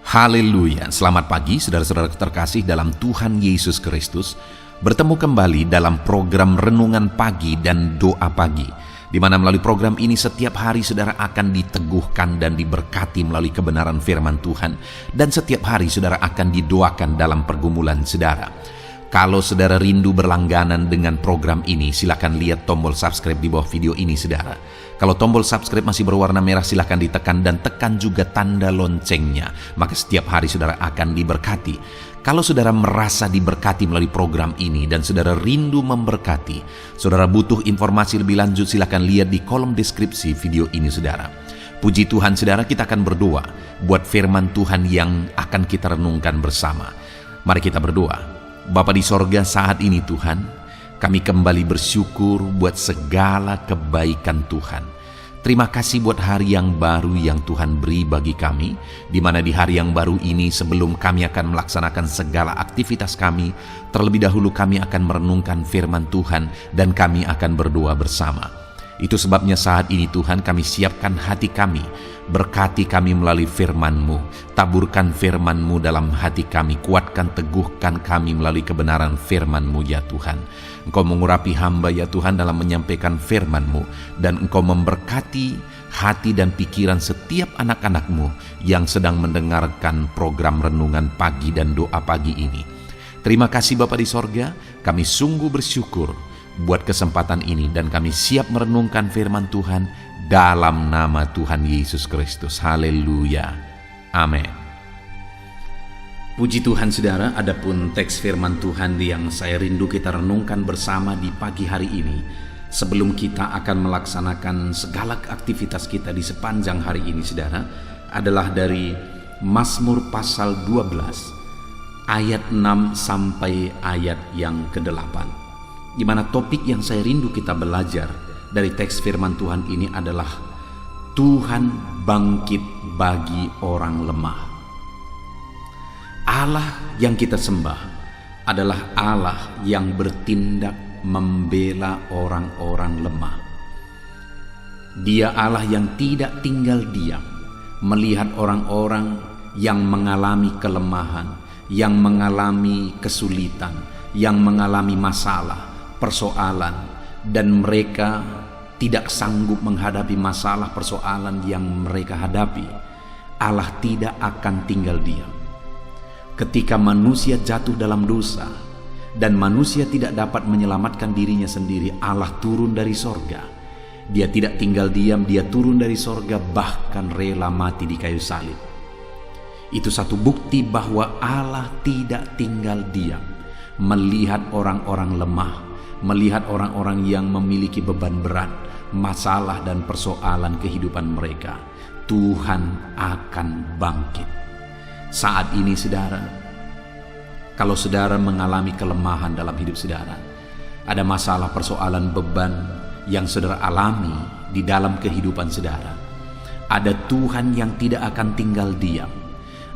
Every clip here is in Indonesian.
Haleluya, selamat pagi saudara-saudara terkasih dalam Tuhan Yesus Kristus. Bertemu kembali dalam program Renungan Pagi dan Doa Pagi, di mana melalui program ini setiap hari saudara akan diteguhkan dan diberkati melalui kebenaran firman Tuhan. Dan setiap hari saudara akan didoakan dalam pergumulan saudara. Kalau saudara rindu berlangganan dengan program ini, silakan lihat tombol subscribe di bawah video ini saudara. Kalau tombol subscribe masih berwarna merah, silakan ditekan dan tekan juga tanda loncengnya. Maka setiap hari saudara akan diberkati. Kalau saudara merasa diberkati melalui program ini dan saudara rindu memberkati, saudara butuh informasi lebih lanjut, silakan lihat di kolom deskripsi video ini saudara. Puji Tuhan saudara, kita akan berdoa buat firman Tuhan yang akan kita renungkan bersama. Mari kita berdoa. Bapa di sorga, saat ini Tuhan, kami kembali bersyukur buat segala kebaikan Tuhan. Terima kasih buat hari yang baru yang Tuhan beri bagi kami, di mana di hari yang baru ini sebelum kami akan melaksanakan segala aktivitas kami, terlebih dahulu kami akan merenungkan firman Tuhan dan kami akan berdoa bersama. Itu sebabnya saat ini Tuhan, kami siapkan hati kami, berkati kami melalui firman-Mu, taburkan firman-Mu dalam hati kami, kuatkan, teguhkan kami melalui kebenaran firman-Mu ya Tuhan. Engkau mengurapi hamba ya Tuhan dalam menyampaikan firman-Mu, dan Engkau memberkati hati dan pikiran setiap anak-anak-Mu yang sedang mendengarkan program Renungan Pagi dan Doa Pagi ini. Terima kasih Bapa di sorga, kami sungguh bersyukur buat kesempatan ini dan kami siap merenungkan firman Tuhan dalam nama Tuhan Yesus Kristus. Haleluya. Amin. Puji Tuhan saudara, adapun teks firman Tuhan yang saya rindu kita renungkan bersama di pagi hari ini, sebelum kita akan melaksanakan segala aktivitas kita di sepanjang hari ini saudara, adalah dari Mazmur pasal 12 ayat 6 sampai ayat yang ke-8. Di mana topik yang saya rindu kita belajar dari teks firman Tuhan ini adalah Tuhan bangkit bagi orang lemah. Allah yang kita sembah adalah Allah yang bertindak membela orang-orang lemah. Dia Allah yang tidak tinggal diam melihat orang-orang yang mengalami kelemahan, yang mengalami kesulitan, yang mengalami masalah, persoalan, dan mereka tidak sanggup menghadapi masalah persoalan yang mereka hadapi. Allah tidak akan tinggal diam. Ketika manusia jatuh dalam dosa dan manusia tidak dapat menyelamatkan dirinya sendiri, Allah turun dari sorga. Dia tidak tinggal diam, dia turun dari sorga, bahkan rela mati di kayu salib. Itu satu bukti bahwa Allah tidak tinggal diam melihat orang-orang lemah, melihat orang-orang yang memiliki beban berat, masalah dan persoalan kehidupan mereka. Tuhan akan bangkit. Saat ini saudara, kalau saudara mengalami kelemahan dalam hidup saudara, ada masalah, persoalan, beban yang saudara alami di dalam kehidupan saudara, ada Tuhan yang tidak akan tinggal diam.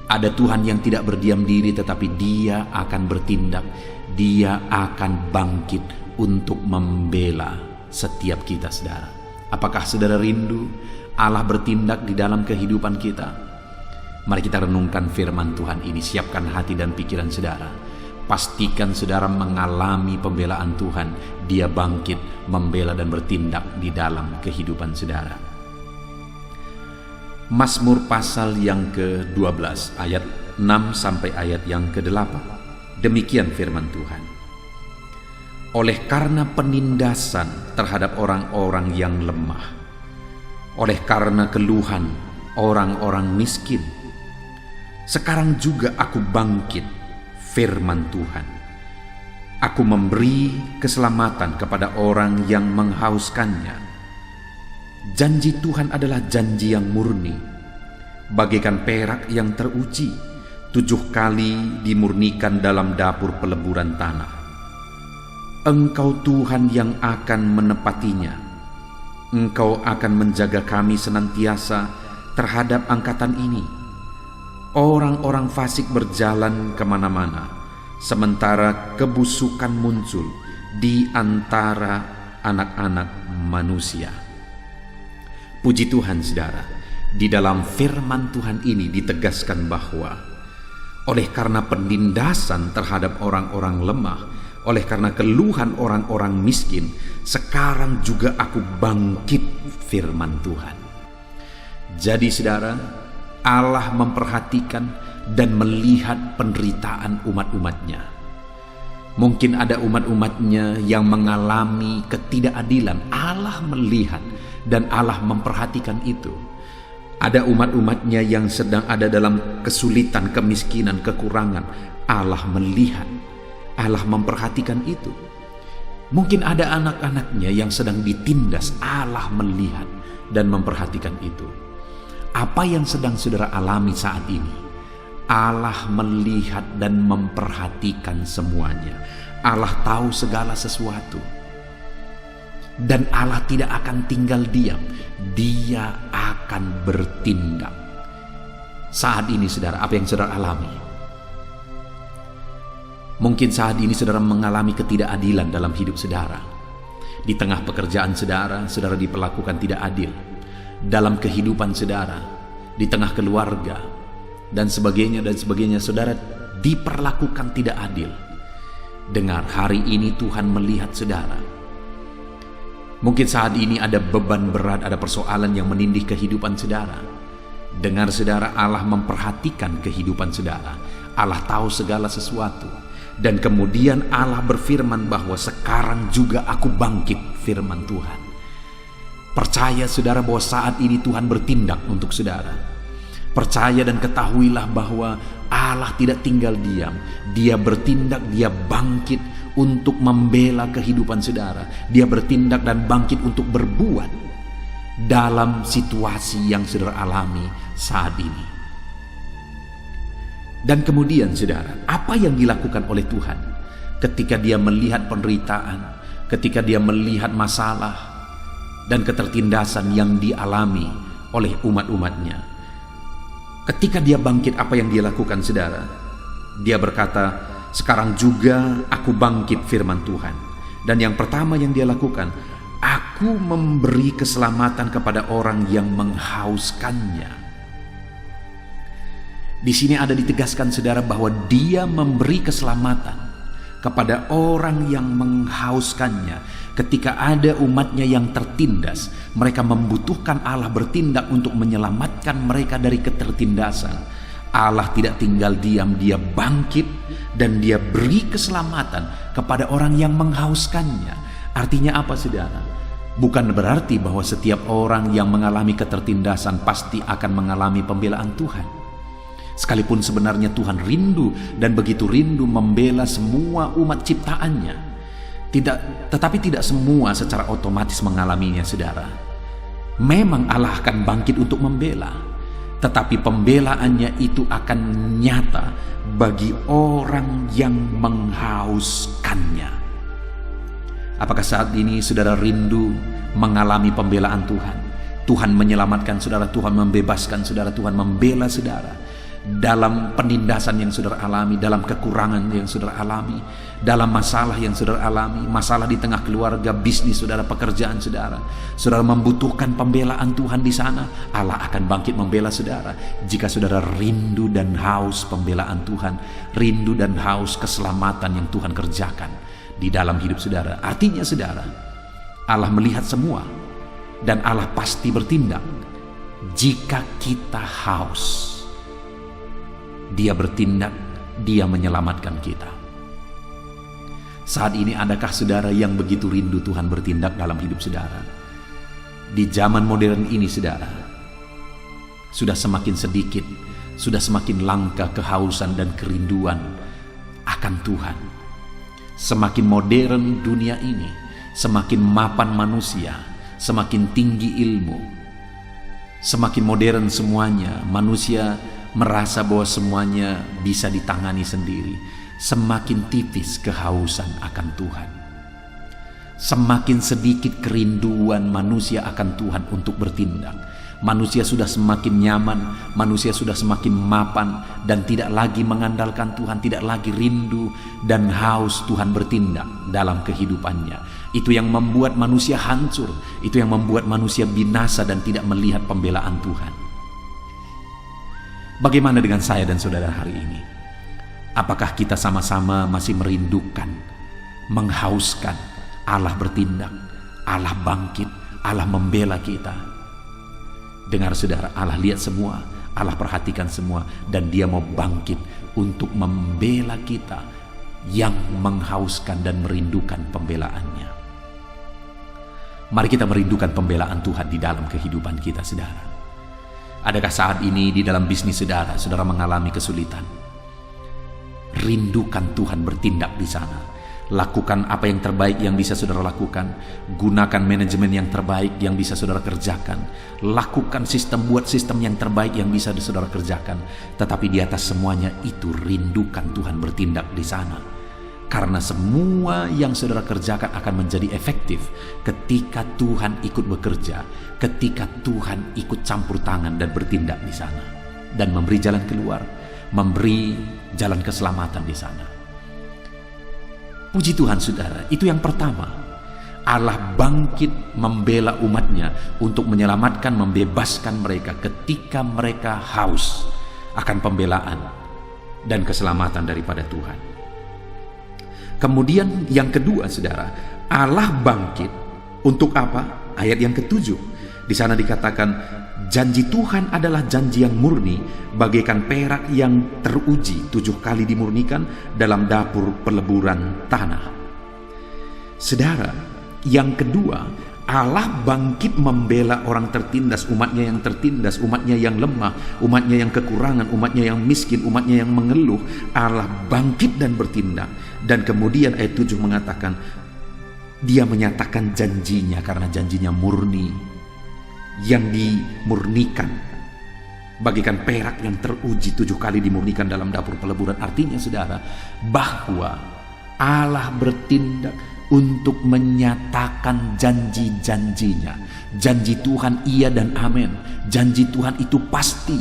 Ada Tuhan yang tidak berdiam diri, tetapi Dia akan bertindak. Dia akan bangkit untuk membela setiap kita saudara. Apakah saudara rindu Allah bertindak di dalam kehidupan kita? Mari kita renungkan firman Tuhan ini. Siapkan hati dan pikiran saudara. Pastikan saudara mengalami pembelaan Tuhan. Dia bangkit, membela dan bertindak di dalam kehidupan saudara. Mazmur pasal yang ke-12 ayat 6 sampai ayat yang ke-8. Demikian firman Tuhan. Oleh karena penindasan terhadap orang-orang yang lemah, oleh karena keluhan orang-orang miskin, sekarang juga aku bangkit, firman Tuhan. Aku memberi keselamatan kepada orang yang menghauskannya. Janji Tuhan adalah janji yang murni, bagaikan perak yang teruji, 7 kali dimurnikan dalam dapur peleburan tanah. Engkau Tuhan yang akan menepatinya. Engkau akan menjaga kami senantiasa terhadap angkatan ini. Orang-orang fasik berjalan kemana-mana, sementara kebusukan muncul di antara anak-anak manusia. Puji Tuhan saudara, Di dalam firman Tuhan ini ditegaskan bahwa oleh karena penindasan terhadap orang-orang lemah, oleh karena keluhan orang-orang miskin, sekarang juga aku bangkit, firman Tuhan. Jadi saudara, Allah memperhatikan dan melihat penderitaan umat-umatnya. Mungkin ada umat-umatnya yang mengalami ketidakadilan. Allah melihat dan Allah memperhatikan itu. Ada umat-umatnya yang sedang ada dalam kesulitan, kemiskinan, kekurangan. Allah melihat, Allah memperhatikan itu. Mungkin ada anak-anaknya yang sedang ditindas. Allah melihat dan memperhatikan itu. Apa yang sedang saudara alami saat ini, Allah melihat dan memperhatikan semuanya. Allah tahu segala sesuatu. Dan Allah tidak akan tinggal diam. Dia akan bertindak. Saat ini saudara, apa yang saudara alami? Mungkin saat ini saudara mengalami ketidakadilan dalam hidup saudara. Di tengah pekerjaan saudara, saudara diperlakukan tidak adil. Dalam kehidupan saudara, di tengah keluarga, dan sebagainya, saudara diperlakukan tidak adil. Dengar, hari ini Tuhan melihat saudara. Mungkin saat ini ada beban berat, ada persoalan yang menindih kehidupan saudara. Dengar saudara, Allah memperhatikan kehidupan saudara. Allah tahu segala sesuatu. Dan kemudian Allah berfirman bahwa sekarang juga aku bangkit, firman Tuhan. Percaya saudara bahwa saat ini Tuhan bertindak untuk saudara. Percaya dan ketahuilah bahwa Allah tidak tinggal diam. Dia bertindak, dia bangkit untuk membela kehidupan saudara. Dia bertindak dan bangkit untuk berbuat dalam situasi yang saudara alami saat ini. Dan kemudian saudara, apa yang dilakukan oleh Tuhan ketika dia melihat penderitaan, ketika dia melihat masalah dan ketertindasan yang dialami oleh umat-umatnya? Ketika dia bangkit, apa yang dia lakukan saudara? Dia berkata, sekarang juga aku bangkit, firman Tuhan. Dan yang pertama yang dia lakukan, aku memberi keselamatan kepada orang yang menghauskannya. Di sini ada ditegaskan saudara bahwa dia memberi keselamatan kepada orang yang menghauskannya. Ketika ada umatnya yang tertindas, mereka membutuhkan Allah bertindak untuk menyelamatkan mereka dari ketertindasan. Allah tidak tinggal diam, dia bangkit dan dia beri keselamatan kepada orang yang menghauskannya. Artinya apa saudara? Bukan berarti bahwa setiap orang yang mengalami ketertindasan pasti akan mengalami pembelaan Tuhan. Sekalipun sebenarnya Tuhan rindu dan begitu rindu membela semua umat ciptaannya. Tetapi tidak semua secara otomatis mengalaminya saudara. Memang Allah akan bangkit untuk membela, tetapi pembelaannya itu akan nyata bagi orang yang menghauskannya. Apakah saat ini saudara rindu mengalami pembelaan Tuhan? Tuhan menyelamatkan saudara, Tuhan membebaskan saudara, Tuhan membela saudara dalam penindasan yang saudara alami, dalam kekurangan yang saudara alami, dalam masalah yang saudara alami, masalah di tengah keluarga, bisnis saudara, pekerjaan saudara. Saudara membutuhkan pembelaan Tuhan di sana, Allah akan bangkit membela saudara. Jika saudara rindu dan haus pembelaan Tuhan, rindu dan haus keselamatan yang Tuhan kerjakan di dalam hidup saudara, artinya saudara, Allah melihat semua dan Allah pasti bertindak. Jika kita haus, Dia bertindak, Dia menyelamatkan kita. Saat ini adakah saudara yang begitu rindu Tuhan bertindak dalam hidup saudara? Di zaman modern ini saudara, sudah semakin sedikit, sudah semakin langka kehausan dan kerinduan akan Tuhan. Semakin modern dunia ini, semakin mapan manusia, semakin tinggi ilmu, semakin modern semuanya. Manusia merasa bahwa semuanya bisa ditangani sendiri. Semakin tipis kehausan akan Tuhan. Semakin sedikit kerinduan manusia akan Tuhan untuk bertindak. Manusia sudah semakin nyaman, manusia sudah semakin mapan dan tidak lagi mengandalkan Tuhan, tidak lagi rindu dan haus Tuhan bertindak dalam kehidupannya. Itu yang membuat manusia hancur, itu yang membuat manusia binasa dan tidak melihat pembelaan Tuhan. Bagaimana dengan saya dan saudara hari ini? Apakah kita sama-sama masih merindukan, menghauskan Allah bertindak, Allah bangkit, Allah membela kita? Dengar saudara, Allah lihat semua, Allah perhatikan semua, dan Dia mau bangkit untuk membela kita yang menghauskan dan merindukan pembelaannya. Mari kita merindukan pembelaan Tuhan di dalam kehidupan kita, saudara. Adakah saat ini di dalam bisnis saudara, saudara mengalami kesulitan? Rindukan Tuhan bertindak di sana. Lakukan apa yang terbaik yang bisa saudara lakukan. Gunakan manajemen yang terbaik yang bisa saudara kerjakan. Lakukan buat sistem yang terbaik yang bisa saudara kerjakan. Tetapi di atas semuanya itu, rindukan Tuhan bertindak di sana. Karena semua yang saudara kerjakan akan menjadi efektif ketika Tuhan ikut bekerja, ketika Tuhan ikut campur tangan dan bertindak di sana, dan memberi jalan keluar, memberi jalan keselamatan di sana. Puji Tuhan saudara, itu yang pertama. Allah bangkit membela umatnya untuk menyelamatkan, membebaskan mereka ketika mereka haus akan pembelaan dan keselamatan daripada Tuhan. Kemudian yang kedua saudara, Allah bangkit untuk apa? Ayat yang ke-7. Di sana dikatakan, janji Tuhan adalah janji yang murni, bagaikan perak yang teruji 7 kali dimurnikan dalam dapur peleburan tanah. Saudara, yang kedua, Allah bangkit membela orang tertindas, umatnya yang tertindas, umatnya yang lemah, umatnya yang kekurangan, umatnya yang miskin, umatnya yang mengeluh. Allah bangkit dan bertindak. Dan kemudian ayat 7 mengatakan, Dia menyatakan janjinya karena janjinya murni, yang dimurnikan bagaikan perak yang teruji 7 kali dimurnikan dalam dapur peleburan. Artinya saudara, bahwa Allah bertindak untuk menyatakan janji-janjinya. Janji Tuhan iya dan amin. Janji Tuhan itu pasti.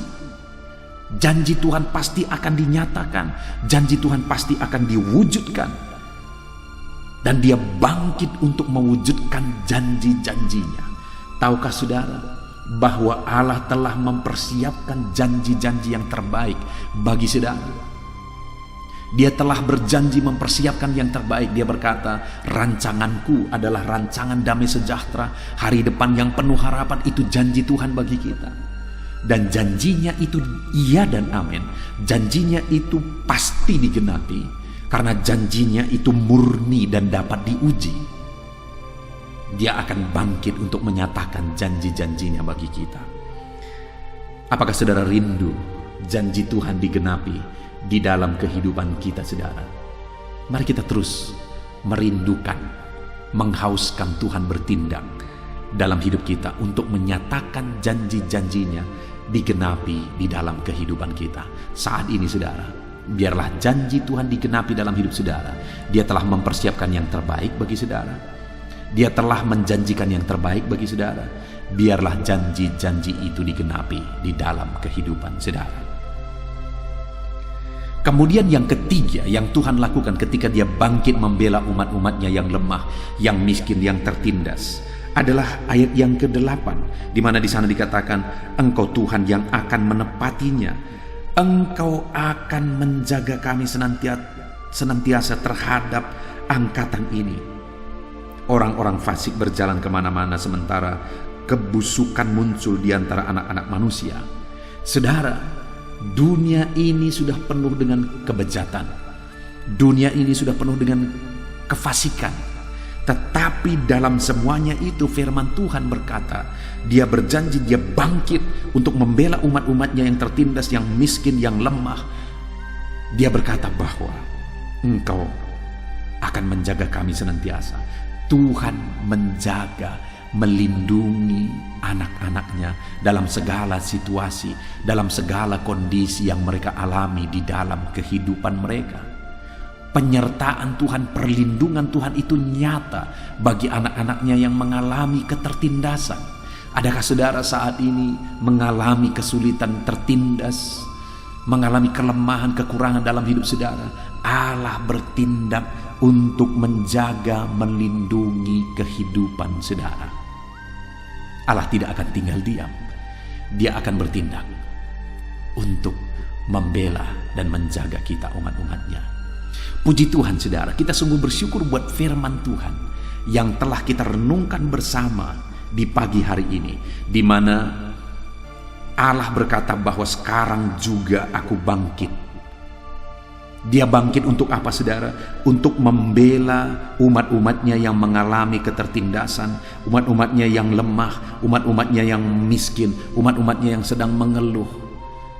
Janji Tuhan pasti akan dinyatakan. Janji Tuhan pasti akan diwujudkan. Dan Dia bangkit untuk mewujudkan janji-janjinya. Tahukah saudara bahwa Allah telah mempersiapkan janji-janji yang terbaik bagi saudara? Dia telah berjanji mempersiapkan yang terbaik. Dia berkata, rancanganku adalah rancangan damai sejahtera, hari depan yang penuh harapan. Itu janji Tuhan bagi kita. Dan janjinya itu iya dan amin. Janjinya itu pasti digenapi, karena janjinya itu murni dan dapat diuji. Dia akan bangkit untuk menyatakan janji-janjinya bagi kita. Apakah saudara rindu janji Tuhan digenapi di dalam kehidupan kita saudara? Mari kita terus merindukan, menghauskan Tuhan bertindak dalam hidup kita untuk menyatakan janji-janjinya digenapi di dalam kehidupan kita. Saat ini saudara, biarlah janji Tuhan digenapi dalam hidup saudara. Dia telah mempersiapkan yang terbaik bagi saudara. Dia telah menjanjikan yang terbaik bagi saudara. Biarlah janji-janji itu digenapi di dalam kehidupan saudara. Kemudian yang ketiga yang Tuhan lakukan ketika Dia bangkit membela umat-umatnya yang lemah, yang miskin, yang tertindas, adalah ayat yang ke-8, di mana di sana dikatakan, Engkau Tuhan yang akan menepatinya. Engkau akan menjaga kami senantiasa terhadap angkatan ini. Orang-orang fasik berjalan kemana-mana, sementara kebusukan muncul di antara anak-anak manusia. Saudara, dunia ini sudah penuh dengan kebejatan. Dunia ini sudah penuh dengan kefasikan. Tetapi dalam semuanya itu firman Tuhan berkata, Dia berjanji, Dia bangkit untuk membela umat-umatnya yang tertindas, yang miskin, yang lemah. Dia berkata bahwa Engkau akan menjaga kami senantiasa. Tuhan menjaga, melindungi anak-anaknya dalam segala situasi, dalam segala kondisi yang mereka alami di dalam kehidupan mereka. Penyertaan Tuhan, perlindungan Tuhan itu nyata bagi anak-anaknya yang mengalami ketertindasan. Adakah saudara saat ini mengalami kesulitan, tertindas, mengalami kelemahan, kekurangan dalam hidup saudara? Allah bertindak untuk menjaga, melindungi kehidupan saudara. Allah tidak akan tinggal diam. Dia akan bertindak untuk membela dan menjaga kita umat-umatnya. Puji Tuhan saudara, kita sungguh bersyukur buat firman Tuhan yang telah kita renungkan bersama di pagi hari ini, di mana Allah berkata bahwa sekarang juga aku bangkit. Dia bangkit untuk apa saudara? Untuk membela umat-umatnya yang mengalami ketertindasan, umat-umatnya yang lemah, umat-umatnya yang miskin, umat-umatnya yang sedang mengeluh.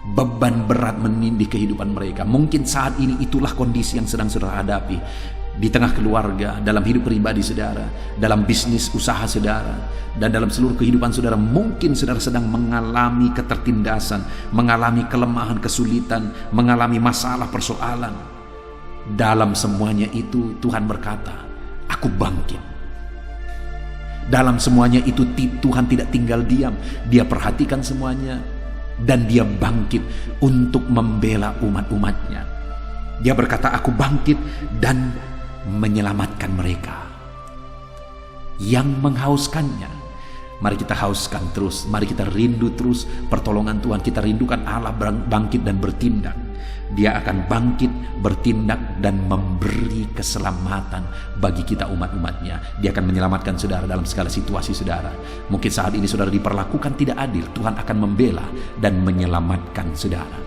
Beban berat menindih kehidupan mereka. Mungkin saat ini itulah kondisi yang sedang saudara hadapi. Di tengah keluarga, dalam hidup pribadi saudara, dalam bisnis usaha saudara, dan dalam seluruh kehidupan saudara, mungkin saudara sedang mengalami ketertindasan, mengalami kelemahan, kesulitan, mengalami masalah, persoalan. Dalam semuanya itu Tuhan berkata, aku bangkit. Dalam semuanya itu Tuhan tidak tinggal diam. Dia perhatikan semuanya dan dia bangkit untuk membela umat-umatnya. Dia berkata, aku bangkit dan menyelamatkan mereka yang menghauskannya. Mari kita hauskan terus, mari kita rindu terus pertolongan Tuhan. Kita rindukan Allah bangkit dan bertindak. Dia akan bangkit, bertindak dan memberi keselamatan bagi kita umat-umatnya. Dia akan menyelamatkan saudara dalam segala situasi saudara. Mungkin saat ini saudara diperlakukan tidak adil, Tuhan akan membela dan menyelamatkan saudara.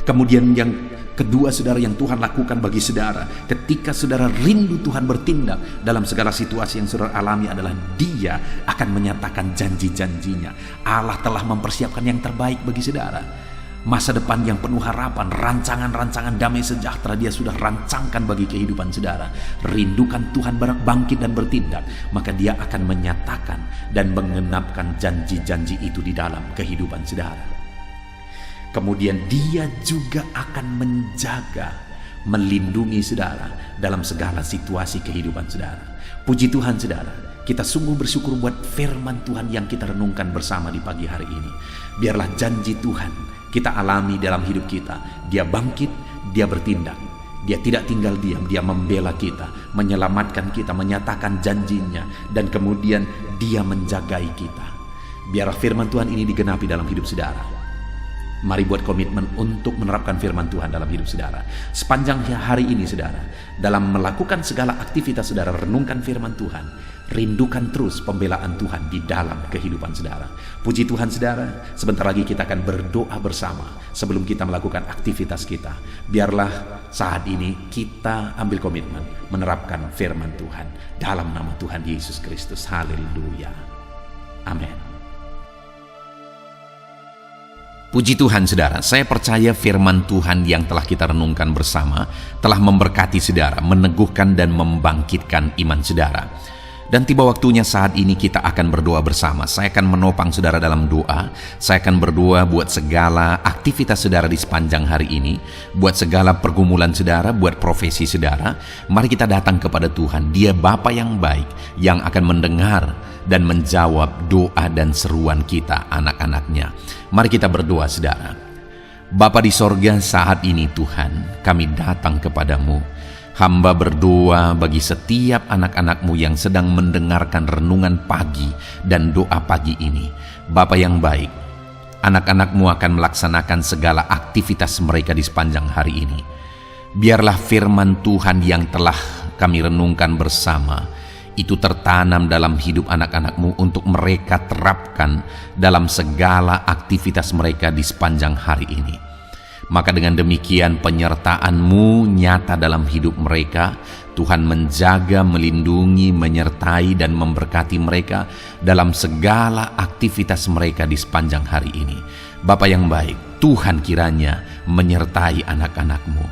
Kemudian yang kedua saudara yang Tuhan lakukan bagi saudara ketika saudara rindu Tuhan bertindak dalam segala situasi yang saudara alami adalah Dia akan menyatakan janji-janjinya. Allah telah mempersiapkan yang terbaik bagi saudara. Masa depan yang penuh harapan, rancangan-rancangan damai sejahtera Dia sudah rancangkan bagi kehidupan saudara. Rindukan Tuhan bangkit dan bertindak, maka Dia akan menyatakan dan menggenapkan janji-janji itu di dalam kehidupan saudara. Kemudian Dia juga akan menjaga, melindungi saudara dalam segala situasi kehidupan saudara. Puji Tuhan saudara, kita sungguh bersyukur buat firman Tuhan yang kita renungkan bersama di pagi hari ini. Biarlah janji Tuhan kita alami dalam hidup kita. Dia bangkit, Dia bertindak. Dia tidak tinggal diam, Dia membela kita, menyelamatkan kita, menyatakan janjinya, dan kemudian Dia menjagai kita. Biarlah firman Tuhan ini digenapi dalam hidup saudara. Mari buat komitmen untuk menerapkan firman Tuhan dalam hidup saudara. Sepanjang hari ini saudara, dalam melakukan segala aktivitas saudara, renungkan firman Tuhan. Rindukan terus pembelaan Tuhan di dalam kehidupan saudara. Puji Tuhan saudara, sebentar lagi kita akan berdoa bersama sebelum kita melakukan aktivitas kita. Biarlah saat ini kita ambil komitmen menerapkan firman Tuhan dalam nama Tuhan Yesus Kristus. Haleluya. Amin. Puji Tuhan saudara, saya percaya firman Tuhan yang telah kita renungkan bersama telah memberkati saudara, meneguhkan dan membangkitkan iman saudara. Dan tiba waktunya saat ini kita akan berdoa bersama. Saya akan menopang saudara dalam doa. Saya akan berdoa buat segala aktivitas saudara di sepanjang hari ini, buat segala pergumulan saudara, buat profesi saudara. Mari kita datang kepada Tuhan. Dia Bapa yang baik, yang akan mendengar dan menjawab doa dan seruan kita, anak-anaknya. Mari kita berdoa saudara. Bapa di sorga, saat ini Tuhan, kami datang kepadamu. Hamba berdoa bagi setiap anak-anakmu yang sedang mendengarkan renungan pagi dan doa pagi ini. Bapa yang baik, anak-anakmu akan melaksanakan segala aktivitas mereka di sepanjang hari ini. Biarlah firman Tuhan yang telah kami renungkan bersama itu tertanam dalam hidup anak-anakmu untuk mereka terapkan dalam segala aktivitas mereka di sepanjang hari ini. Maka dengan demikian penyertaan-Mu nyata dalam hidup mereka. Tuhan menjaga, melindungi, menyertai dan memberkati mereka dalam segala aktivitas mereka di sepanjang hari ini. Bapa yang baik, Tuhan kiranya menyertai anak-anak-Mu.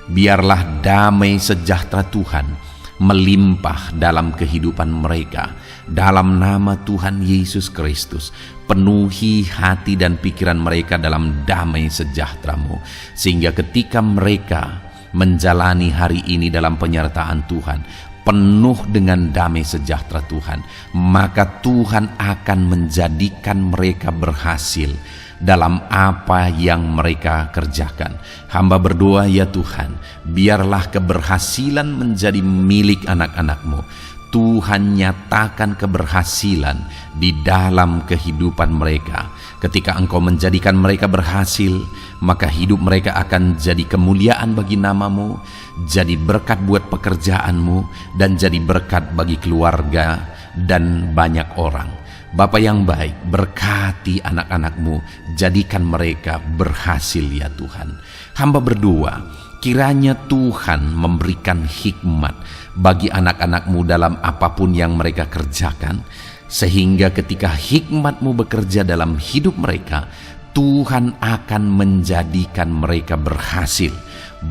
Biarlah damai sejahtera Tuhan melimpah dalam kehidupan mereka. Dalam nama Tuhan Yesus Kristus, penuhi hati dan pikiran mereka dalam damai sejahtera-Mu, sehingga ketika mereka menjalani hari ini dalam penyertaan Tuhan, penuh dengan damai sejahtera Tuhan, maka Tuhan akan menjadikan mereka berhasil dalam apa yang mereka kerjakan. Hamba berdoa ya Tuhan, biarlah keberhasilan menjadi milik anak-anak-Mu. Tuhan nyatakan keberhasilan di dalam kehidupan mereka, Ketika Engkau menjadikan mereka berhasil, maka hidup mereka akan jadi kemuliaan bagi nama-Mu, jadi berkat buat pekerjaan-Mu, dan jadi berkat bagi keluarga dan banyak orang. Bapa yang baik, berkati anak-anak-Mu, jadikan mereka berhasil ya Tuhan. Hamba berdoa, kiranya Tuhan memberikan hikmat bagi anak-anak-Mu dalam apapun yang mereka kerjakan, sehingga ketika hikmat-Mu bekerja dalam hidup mereka, Tuhan akan menjadikan mereka berhasil.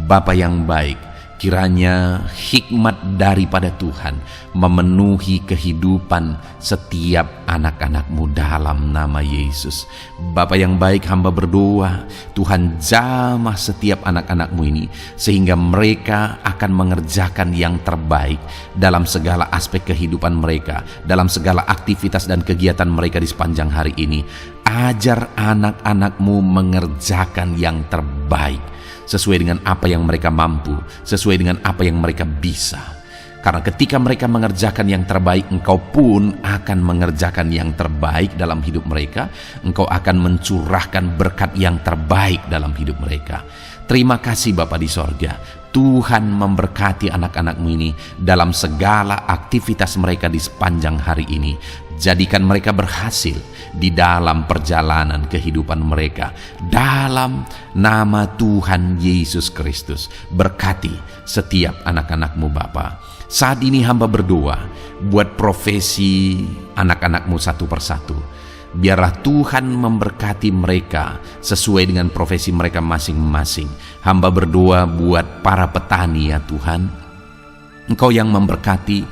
Bapa yang baik, kiranya hikmat daripada Tuhan memenuhi kehidupan setiap anak-anak-Mu dalam nama Yesus. Bapa yang baik, hamba berdoa, Tuhan jamah setiap anak-anak-Mu ini, sehingga mereka akan mengerjakan yang terbaik dalam segala aspek kehidupan mereka, dalam segala aktivitas dan kegiatan mereka di sepanjang hari ini. Ajar anak-anak-Mu mengerjakan yang terbaik, sesuai dengan apa yang mereka mampu, sesuai dengan apa yang mereka bisa. Karena ketika mereka mengerjakan yang terbaik, Engkau pun akan mengerjakan yang terbaik dalam hidup mereka. Engkau akan mencurahkan berkat yang terbaik dalam hidup mereka. Terima kasih Bapa di sorga. Tuhan memberkati anak-anak-Mu ini dalam segala aktivitas mereka di sepanjang hari ini. Jadikan mereka berhasil di dalam perjalanan kehidupan mereka. Dalam nama Tuhan Yesus Kristus, berkati setiap anak-anak-Mu Bapa. Saat ini hamba berdoa buat profesi anak-anak-Mu satu persatu. Biarlah Tuhan memberkati mereka sesuai dengan profesi mereka masing-masing. Hamba berdoa buat para petani ya Tuhan. Engkau yang memberkati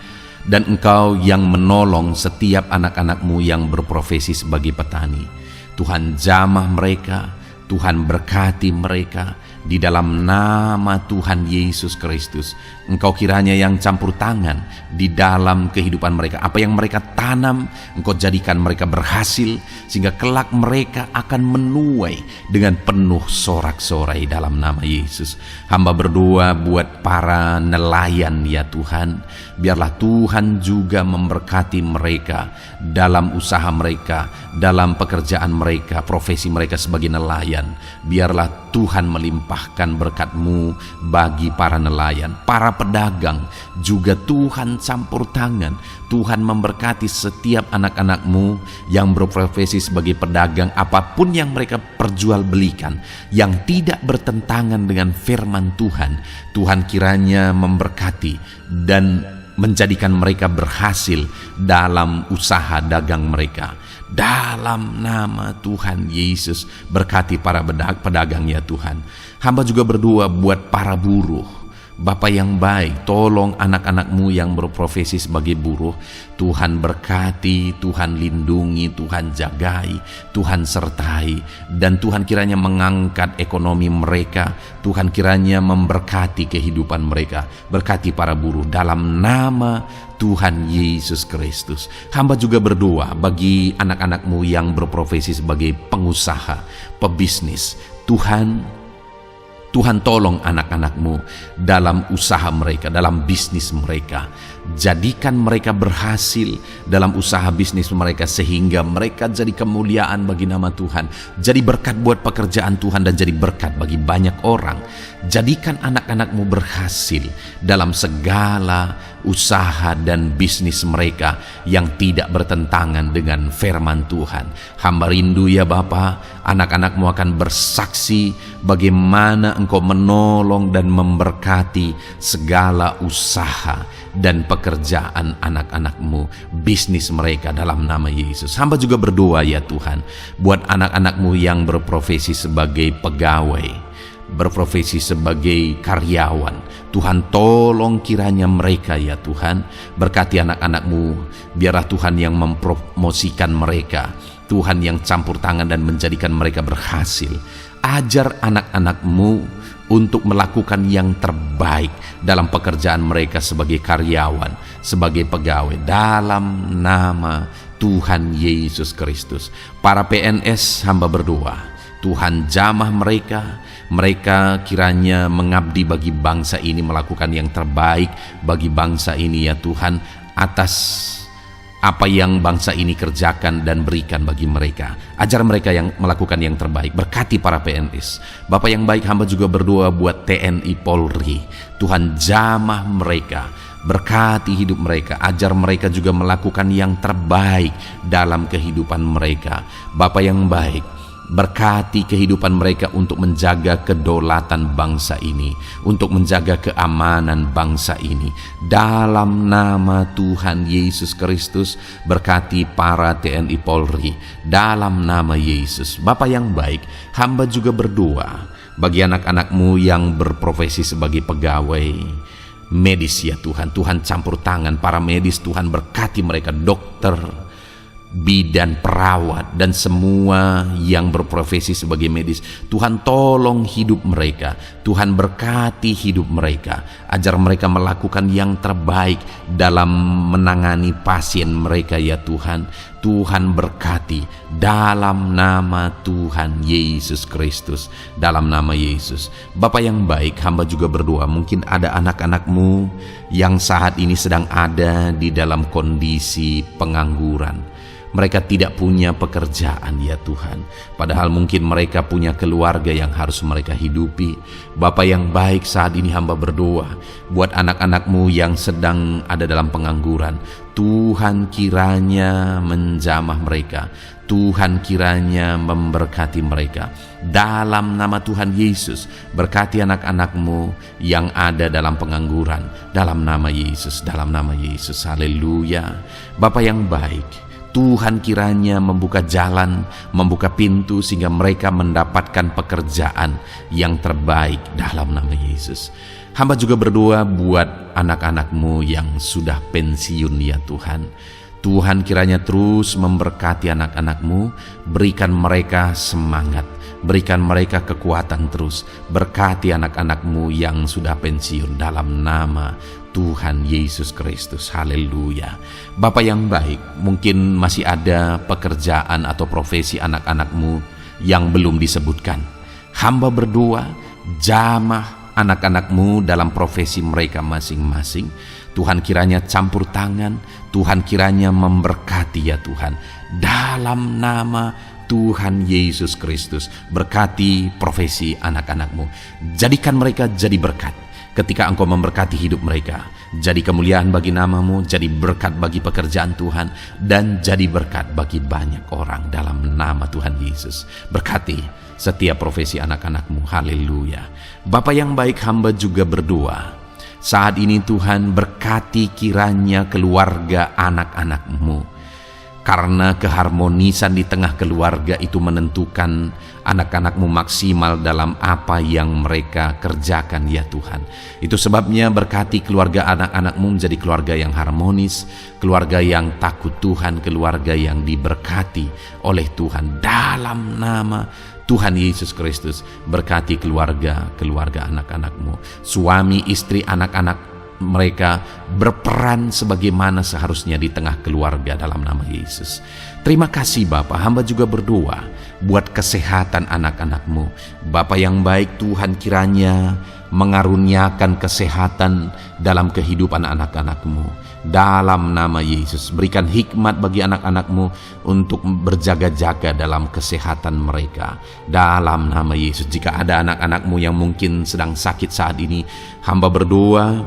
dan Engkau yang menolong setiap anak-anak-Mu yang berprofesi sebagai petani. Tuhan jamah mereka, Tuhan berkati mereka di dalam nama Tuhan Yesus Kristus. Engkau kiranya yang campur tangan di dalam kehidupan mereka. Apa yang mereka tanam, Engkau jadikan mereka berhasil, sehingga kelak mereka akan menuai dengan penuh sorak-sorai dalam nama Yesus. Hamba berdoa buat para nelayan ya Tuhan. Biarlah Tuhan juga memberkati mereka dalam usaha mereka, dalam pekerjaan mereka, profesi mereka sebagai nelayan. Biarlah Tuhan melimpahkan berkat-Mu bagi para nelayan, para pedagang juga Tuhan campur tangan. Tuhan memberkati setiap anak-anak-Mu yang berprofesi sebagai pedagang, apapun yang mereka perjualbelikan yang tidak bertentangan dengan firman Tuhan. Tuhan kiranya memberkati dan menjadikan mereka berhasil dalam usaha dagang mereka. Dalam nama Tuhan Yesus, berkati para pedagang ya Tuhan. Hamba juga berdoa buat para buruh. Bapa yang baik, tolong anak-anak-Mu yang berprofesi sebagai buruh. Tuhan berkati, Tuhan lindungi, Tuhan jagai, Tuhan sertai. Dan Tuhan kiranya mengangkat ekonomi mereka. Tuhan kiranya memberkati kehidupan mereka. Berkati para buruh dalam nama Tuhan Yesus Kristus. Hamba juga berdoa bagi anak-anak-Mu yang berprofesi sebagai pengusaha, pebisnis. Tuhan tolong anak-anak-Mu dalam usaha mereka, dalam bisnis mereka. Jadikan mereka berhasil dalam usaha bisnis mereka, sehingga mereka jadi kemuliaan bagi nama Tuhan, jadi berkat buat pekerjaan Tuhan, dan jadi berkat bagi banyak orang. Jadikan anak-anak-Mu berhasil dalam segala usaha dan bisnis mereka yang tidak bertentangan dengan firman Tuhan. Hamba rindu ya Bapa, anak-anak-Mu akan bersaksi bagaimana Engkau menolong dan memberkati segala usaha dan pekerjaan anak-anak-Mu, bisnis mereka dalam nama Yesus. Hamba juga berdoa ya Tuhan buat anak-anak-Mu yang berprofesi sebagai pegawai, berprofesi sebagai karyawan. Tuhan tolong kiranya mereka ya Tuhan, berkati anak-anak-Mu. Biarlah Tuhan yang mempromosikan mereka, Tuhan yang campur tangan dan menjadikan mereka berhasil. Ajar anak-anak-Mu untuk melakukan yang terbaik dalam pekerjaan mereka sebagai karyawan, sebagai pegawai, dalam nama Tuhan Yesus Kristus. Para PNS hamba berdoa, Tuhan jamah mereka. Mereka kiranya mengabdi bagi bangsa ini, melakukan yang terbaik bagi bangsa ini ya Tuhan, atas apa yang bangsa ini kerjakan dan berikan bagi mereka. Ajar mereka yang melakukan yang terbaik. Berkati para PNS. Bapak yang baik, hamba juga berdoa buat TNI Polri. Tuhan jamah mereka, berkati hidup mereka, ajar mereka juga melakukan yang terbaik dalam kehidupan mereka. Bapak yang baik, berkati kehidupan mereka untuk menjaga kedaulatan bangsa ini, untuk menjaga keamanan bangsa ini. Dalam nama Tuhan Yesus Kristus, berkati para TNI Polri. Dalam nama Yesus. Bapa yang baik, hamba juga berdoa bagi anak-anak-Mu yang berprofesi sebagai pegawai medis ya Tuhan. Tuhan campur tangan para medis, Tuhan berkati mereka, dokter, bidan, perawat, dan semua yang berprofesi sebagai medis. Tuhan tolong hidup mereka, Tuhan berkati hidup mereka, ajar mereka melakukan yang terbaik dalam menangani pasien mereka ya Tuhan. Tuhan berkati dalam nama Tuhan Yesus Kristus, dalam nama Yesus. Bapa yang baik, hamba juga berdoa, mungkin ada anak-anak-Mu yang saat ini sedang ada di dalam kondisi pengangguran. Mereka tidak punya pekerjaan ya Tuhan, padahal mungkin mereka punya keluarga yang harus mereka hidupi. Bapa yang baik, saat ini hamba berdoa buat anak-anak-Mu yang sedang ada dalam pengangguran. Tuhan kiranya menjamah mereka, Tuhan kiranya memberkati mereka. Dalam nama Tuhan Yesus, berkati anak-anak-Mu yang ada dalam pengangguran. Dalam nama Yesus, dalam nama Yesus. Haleluya. Bapa yang baik, Tuhan kiranya membuka jalan, membuka pintu sehingga mereka mendapatkan pekerjaan yang terbaik dalam nama Yesus. Hamba juga berdoa buat anak-anak-Mu yang sudah pensiun ya Tuhan. Tuhan kiranya terus memberkati anak-anak-Mu, berikan mereka semangat, berikan mereka kekuatan terus. Berkati anak-anak-Mu yang sudah pensiun dalam nama Tuhan Yesus Kristus. Haleluya. Bapa yang baik, mungkin masih ada pekerjaan atau profesi anak-anak-Mu yang belum disebutkan. Hamba berdoa, jamah anak-anak-Mu dalam profesi mereka masing-masing. Tuhan kiranya campur tangan, Tuhan kiranya memberkati ya Tuhan. Dalam nama Tuhan Yesus Kristus, berkati profesi anak-anak-Mu. Jadikan mereka jadi berkat ketika Engkau memberkati hidup mereka. Jadi kemuliaan bagi nama-Mu, jadi berkat bagi pekerjaan Tuhan, dan jadi berkat bagi banyak orang dalam nama Tuhan Yesus. Berkati setiap profesi anak-anak-Mu. Haleluya. Bapa yang baik, hamba juga berdoa saat ini Tuhan, berkati kiranya keluarga anak-anak-Mu, karena keharmonisan di tengah keluarga itu menentukan anak-anak-Mu maksimal dalam apa yang mereka kerjakan ya Tuhan. Itu sebabnya berkati keluarga anak-anak-Mu menjadi keluarga yang harmonis, keluarga yang takut Tuhan, keluarga yang diberkati oleh Tuhan. Dalam nama Tuhan Yesus Kristus, berkati keluarga anak-anak-Mu, suami, istri, anak-anak mereka berperan sebagaimana seharusnya di tengah keluarga dalam nama Yesus. Terima kasih Bapa, hamba juga berdoa buat kesehatan anak-anak-Mu. Bapa yang baik, Tuhan kiranya mengaruniakan kesehatan dalam kehidupan anak-anak-Mu. Dalam nama Yesus, berikan hikmat bagi anak-anak-Mu untuk berjaga-jaga dalam kesehatan mereka. Dalam nama Yesus, jika ada anak-anak-Mu yang mungkin sedang sakit saat ini, hamba berdoa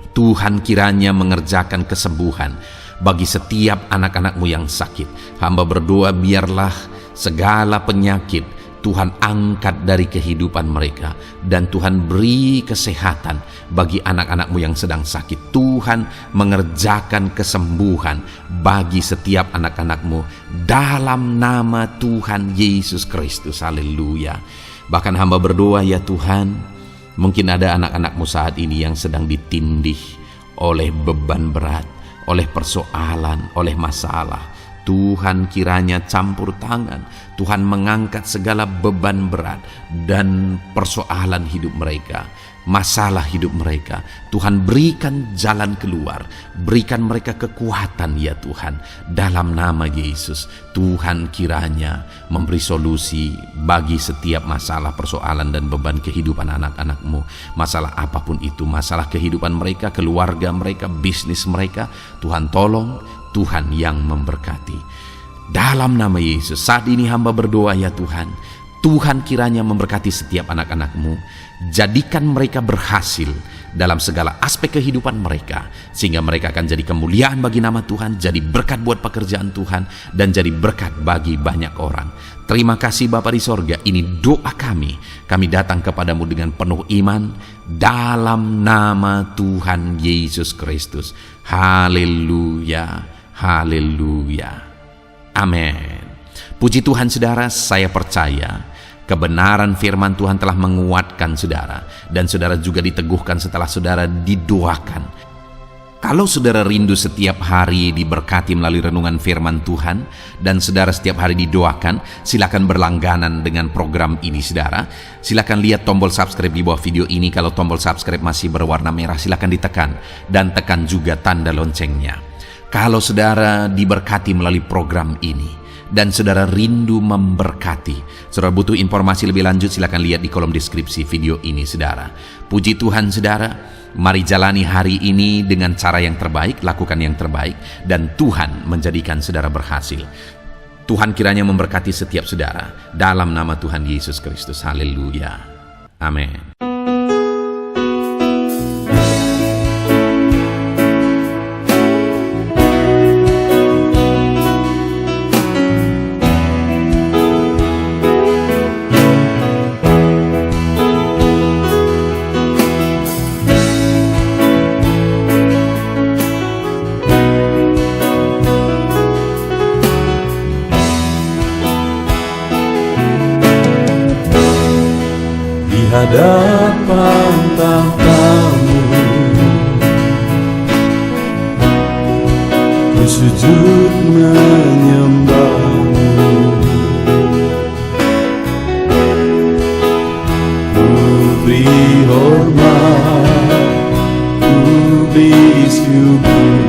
Tuhan kiranya mengerjakan kesembuhan bagi setiap anak-anak-Mu yang sakit. Hamba berdoa biarlah segala penyakit Tuhan angkat dari kehidupan mereka, dan Tuhan beri kesehatan bagi anak-anak-Mu yang sedang sakit. Tuhan mengerjakan kesembuhan bagi setiap anak-anak-Mu dalam nama Tuhan Yesus Kristus. Haleluya. Bahkan hamba berdoa ya Tuhan, mungkin ada anak-anak-Mu saat ini yang sedang ditindih oleh beban berat, oleh persoalan, oleh masalah. Tuhan kiranya campur tangan, Tuhan mengangkat segala beban berat dan persoalan hidup mereka, masalah hidup mereka. Tuhan berikan jalan keluar, berikan mereka kekuatan ya Tuhan. Dalam nama Yesus, Tuhan kiranya memberi solusi bagi setiap masalah, persoalan, dan beban kehidupan anak-anak-Mu. Masalah apapun itu, masalah kehidupan mereka, keluarga mereka, bisnis mereka, Tuhan tolong, Tuhan yang memberkati. Dalam nama Yesus, saat ini hamba berdoa ya Tuhan, Tuhan kiranya memberkati setiap anak-anak-Mu, jadikan mereka berhasil dalam segala aspek kehidupan mereka, sehingga mereka akan jadi kemuliaan bagi nama Tuhan, jadi berkat buat pekerjaan Tuhan, dan jadi berkat bagi banyak orang. Terima kasih Bapa di sorga, ini doa kami datang kepadamu dengan penuh iman, dalam nama Tuhan Yesus Kristus. Haleluya, haleluya, amin. Puji Tuhan saudara, saya percaya kebenaran firman Tuhan telah menguatkan saudara, dan saudara juga diteguhkan setelah saudara didoakan. Kalau saudara rindu setiap hari diberkati melalui renungan firman Tuhan, dan saudara setiap hari didoakan, silakan berlangganan dengan program ini saudara. Silakan lihat tombol subscribe di bawah video ini. Kalau tombol subscribe masih berwarna merah, silakan ditekan, dan tekan juga tanda loncengnya. Kalau saudara diberkati melalui program ini, dan saudara rindu memberkati, saudara butuh informasi lebih lanjut, silakan lihat di kolom deskripsi video ini saudara. Puji Tuhan saudara, mari jalani hari ini dengan cara yang terbaik, lakukan yang terbaik, dan Tuhan menjadikan saudara berhasil. Tuhan kiranya memberkati setiap saudara, dalam nama Tuhan Yesus Kristus. Haleluya, amin. Hadapan tahtamu, ku sujud menyembahmu, ku beri hormat, ku beri syukur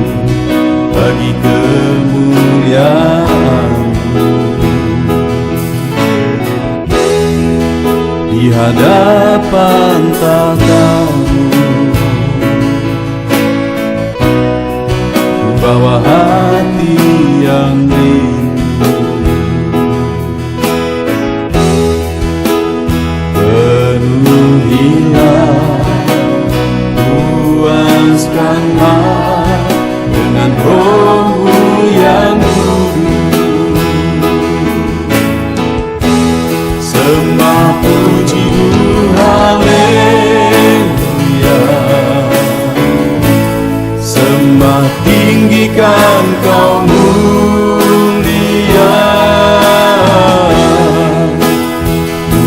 bagi kemuliaan-Mu. Di hadapan tahtamu, ku bawa hati yang rindu, penuhilah, puaskanlah dengan Roh-Mu yang kudus. Sembah puji-Mu, haleluya. Sembah tinggikan Kau mulia. Ku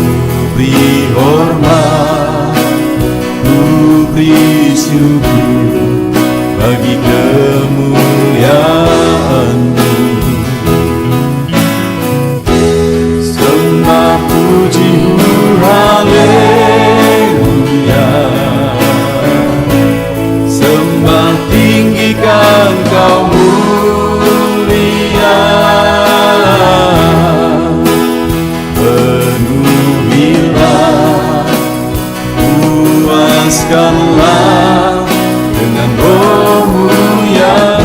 beri hormat, ku beri syukur bagi kemuliaan-Mu. Sembah puji-Mu, haleluya. Sembah tinggikan Kau mulia. Penuhilah, puaskanlah dengan Roh-Mu yang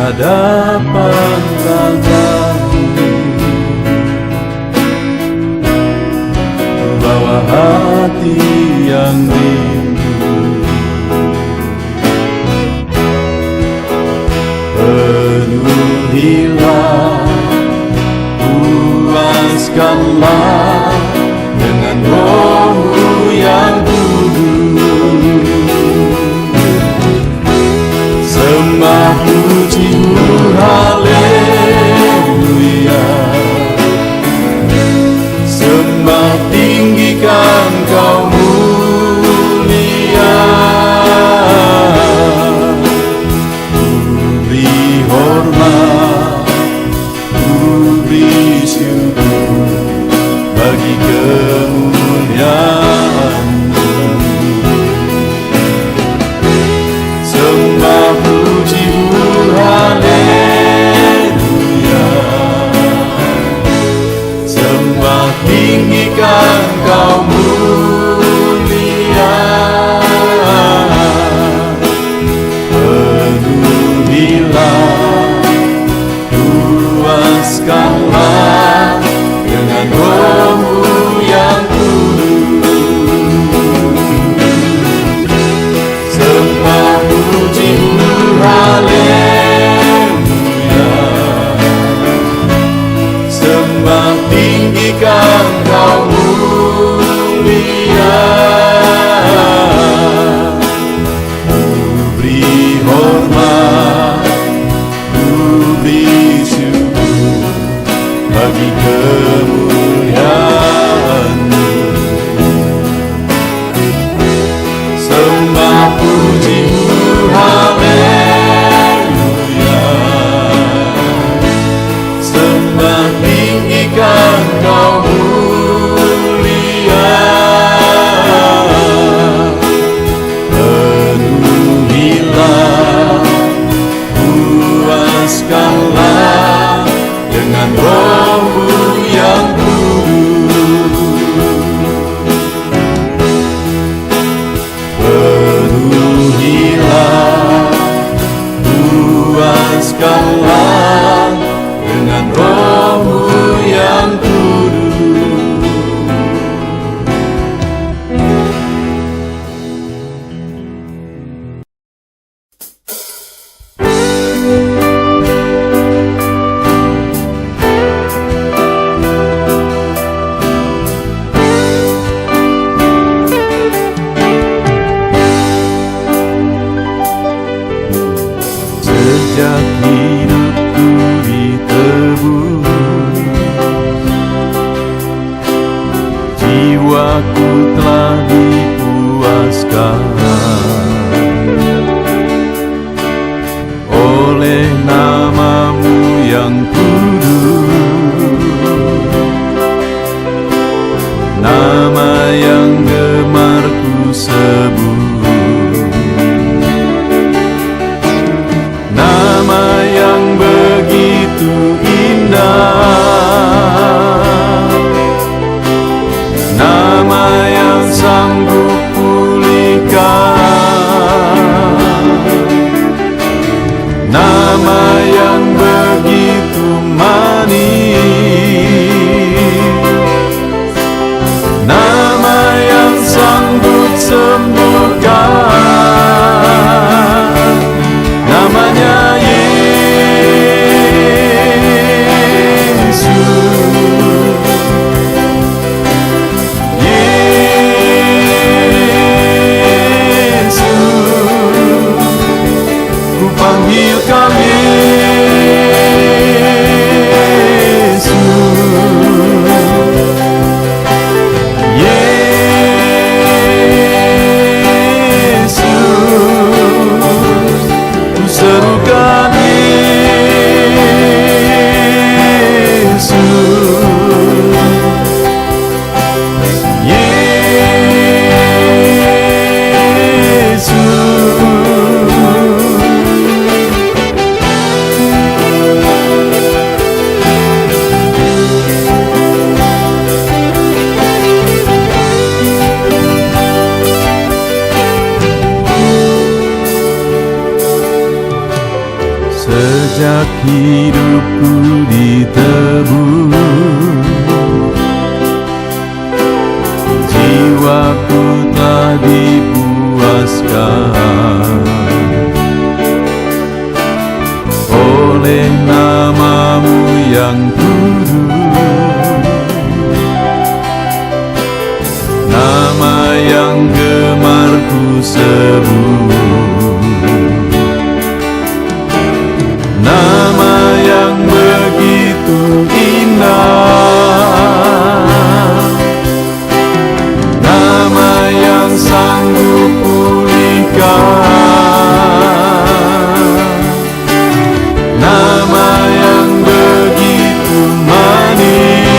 hadapan tahtamu, bawa hati yang rindu, kemuliaan-Mu. Sembah puji-Mu, haleluya. Sembah tinggikan Kau mulia. Penuhilah, luaskanlah dengan Roh-Mu yang kudus. Sembah puji-Mu, haleluya. Sembah tinggikan Kau mulia. Ku beri hormat, ku beri syukur bagi kemuliaan-Mu. Sembah puji-Mu, haleluya. Sembah tinggikan Kau mulia. Penuhilah, puaskanlah dengan Roh-Mu yang kudus. Penuhilah, puaskanlah dengan Roh-Mu yang kudus. Sejak hidupku ditebus, jiwaku telah dipuaskan oleh nama-Mu yang kudus, nama yang gemar ku sebut. Nama yang begitu indah, nama yang sanggup pulihkan, nama yang begitu manis, nama yang sanggup sembuhkan, namanya panggil Kau Yesus. Yesus, ku serukan sejak hidupku ditebus, jiwaku telah dipuaskan oleh nama-Mu yang kudus, nama yang gemar ku sebut, nama yang begitu indah, nama yang sanggup pulihkan, nama yang begitu manis,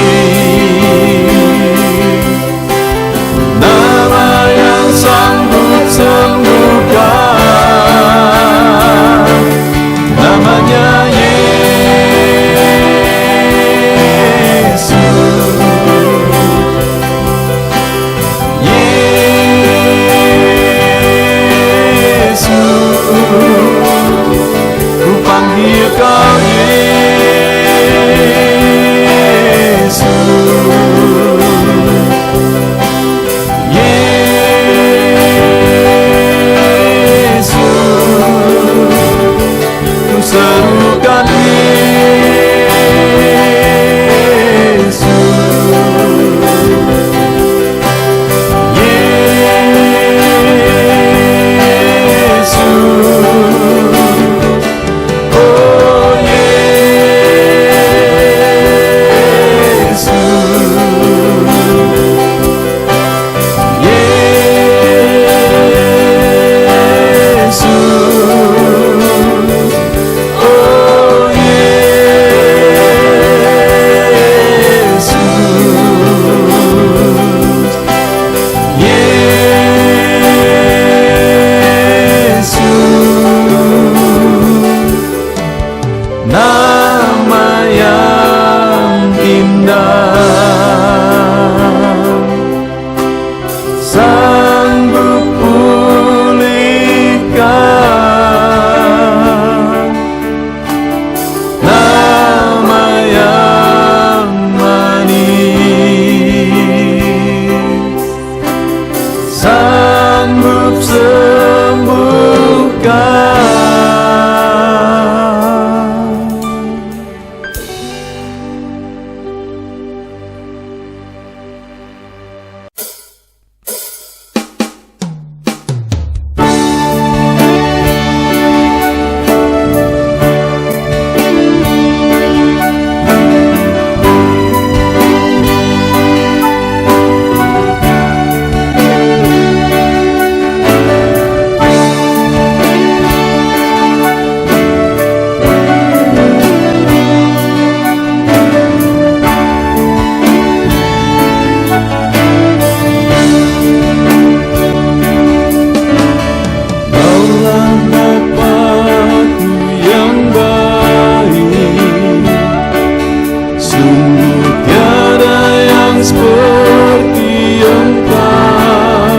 seperti Engkau.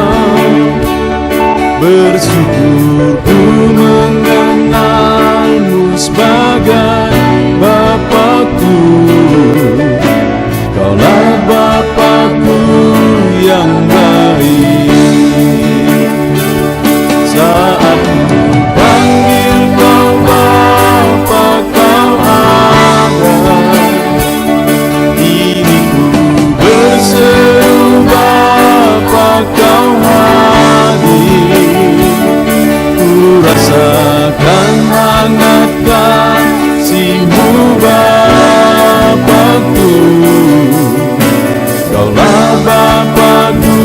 Bersyukur ku mengenalmu sebagai Bapakku. Kaulah Bapakku yang baik. Saat ku panggil kau Bapa, kau ada. Ini ku berseru Bapa, kau hadir. Ku rasakan hangat kasih-Mu Bapakku. Kaulah Bapakku